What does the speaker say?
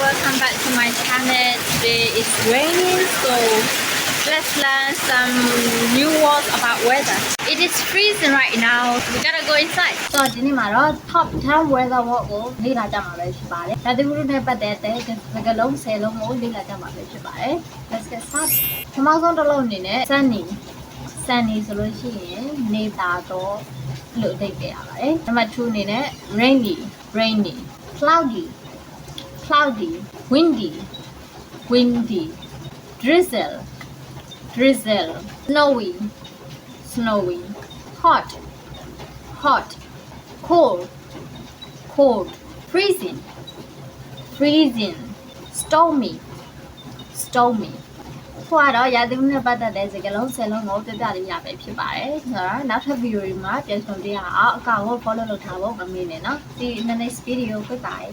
welcome back to my channel. Today it's raining, so let's learn some new words about weather. It is freezing right now. We gotta go inside. So today my top 10 weather word ကိုလေ့လာကြမှာပဲဖြစ်ပါတယ်။ဒါတကူနဲ့ပတ်သက်တဲ့စကားလုံး10လုံးကိုလေ့လာကြမှာပဲဖြစ်ပါတယ်။ Let's get started. ပထမဆုံးတစ်လုံးအနေနဲ့ sunny ဆိုလို့ရှိရင်နေတာတော့လို့အဓိပ္ပာယ်ရပါတယ်။ Number 2အနေနဲ့ rainy, cloudy, windy, drizzle, snowy, hot, cold, freezing, stormy. ဆိုတော့ရာသီဥတုနဲ့ပတ်သက်တဲ့စကားလုံး10လုံးကိုပြပြလေးရပဲဖြစ်ပါတယ်။ဆိုတော့နောက်ထပ်ဗီဒီယိုတွေမှာပြန်ဆုံပြရအောင်အကောင့်ကို follow လုပ်ထားဖို့မမေ့နဲ့နော်။ See you in the next video. Goodbye.